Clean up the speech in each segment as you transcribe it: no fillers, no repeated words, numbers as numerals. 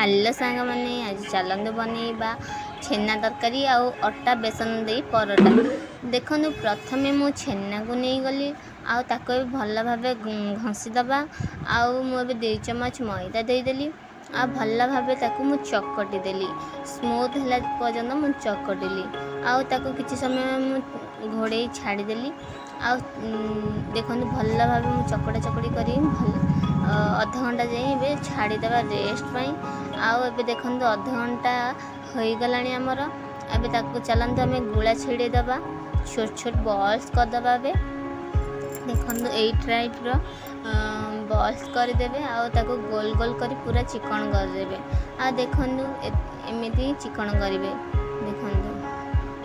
Hello सांग माने आज चलंदु बनेइबा छेना तरकारी आउ अटा बेसन दे परोटा। देखनु प्रथमे मु छेना को नहीं गली आउ ताको भल भाबे घसी दबा आउ मु ए 2 चम्मच मैदा दे देली आ भल भाबे ताको मु चकटी देली स्मूथ हला पर्यंत मु चकटिली आउ ताको किछि समय मु घोड़े छाड़ी देली आउ देखनु भल भाबे मु चकटा चकटी करी भल आधा घंटा जाए छाड़ी देबा रेस्ट पाई आउ एबे देखंतु आधा घंटा होई गलानी हमर एबे ताको चलंतु हमें गुळा छेड़े दबा छोट छोट बॉल्स कर दबा बे देखंतु एई टाइप रो बॉल्स कर देबे आउ ताको गोल गोल करी पूरा चिकन कर देबे आ देखंतु एमिति चिकन करिवे देखंतु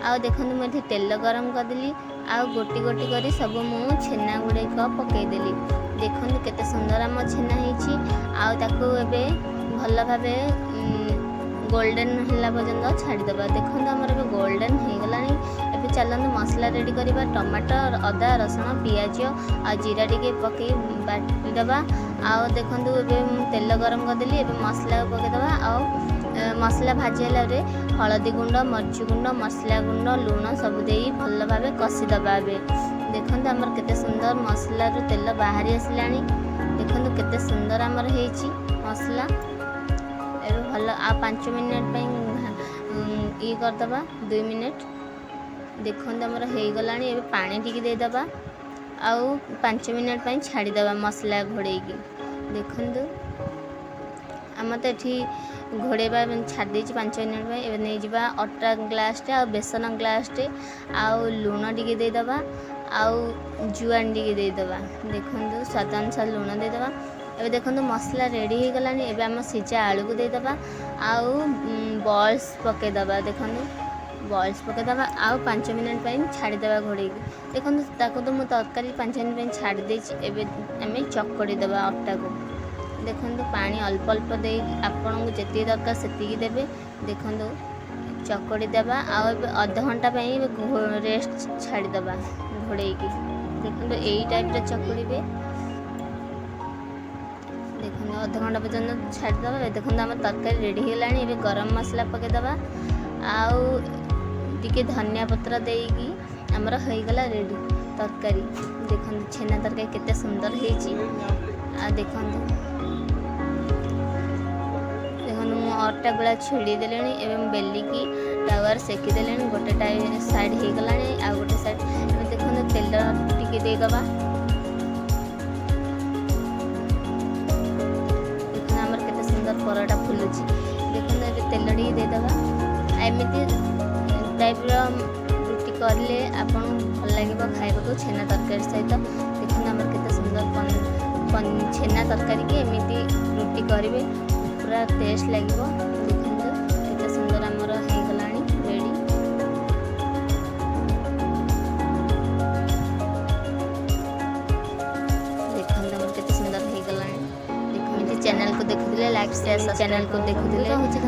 आउ देखंतु मथे तेल गरम कर देली आउ गोटी गोटी करी सब मु छेना गुडे को पके देली देखंतु केते सुंदर आम छेना हेची आउ ताको एबे भल भाबे गोल्डन हला पर्यंत छाड़ी दबा देखंतु हमर एबे गोल्डन हे गलानी एबे चलंतु मसला रेडी करिबा टमाटर अदा रसुण पियाज आ जीरा टिके पके बाटी दबा आउ देखंतु एबे तेल गरम कर देली एबे मसला पके दबा आउ मसला भाजीला रे हळदी गुंड मर्ची गुंड मसला गुंड लूण सब देई भल भाबे कसी दबा बे देखंतु हमर केते सुंदर मसला रो तेल बाहरी आसलानी देखंतु केते सुंदर हमर हेची मसला एबे भल आ 5 मिनिट पई ई कर दबा 2 मिनिट देखंतु हमर हे गलानी एबे पानी टिके दे दबा आउ 5 मिनिट पई छाड़ी दबा मसला घोड़े की देखंतु हम तो एठी घोड़ेबा छाड़ देछि 5 मिनिट में एबे नै जिबा अटा ग्लास टे आ बेसन ग्लास टे आउ लूण टिके दे दबा आउ जुआन टिके दे दबा देखंतु स्वाद अनुसार लूण दे दबा एबे देखंतु मसला रेडी हे गलानी एबे हम सिजा आलू को दे दबा आउ बॉल्स पके दबा देखंतु बॉल्स पके दबा आउ 5 मिनिट पई छाड़ी दबा घोड़े देखंतु ताको तो मु तरकारी 5 मिनिट पई छाड़ी देछि एबे हमें चकड़ी दबा अटा को देखंतु पानी अल्प अल्प दे आपन को जति दरकार सेति देबे देखंतु चकड़ी दबा आ आधा घंटा पई रेस्ट छाड़ी दबा घोड़े की देखंतु एई टाइप रे चकड़ी बे देखंतु आधा घंटा पर्यंत छाड़ी दबा देखंतु हम तरकारी रेडी हेलानी एबे गरम मसला पके दबा आउ टिके धनिया पत्र देकी हमर होई गला रेडी तरकारी देखंतु छेना तरकारी केते सुंदर हेची आ देखंतु अटा गुला छिड़ी देले एवं बेली की टावर सेकी देले गोटे साइड हो गला आ गोटे साइड देखो तेल टिके दे दबा देखो हमर केते सुंदर परोटा फुलुची देखो ए तेल टिके दे दबा एमिति टाइप रो रुटी करले आपन भल लागिबो खाइबो तो छेना तरकारी सहित देखो हमर केते सुंदर छेना तरकारी के एमिति रुटी करिवे पूरा टेस्ट लगिबो देखंतु केते सुंदर हमर हे गलानी रेडी देखंतु हमर केते सुंदर हे गलानी देखो चैनल को देखुदिले लाइक शेयर चैनल को देखुदिले होछि।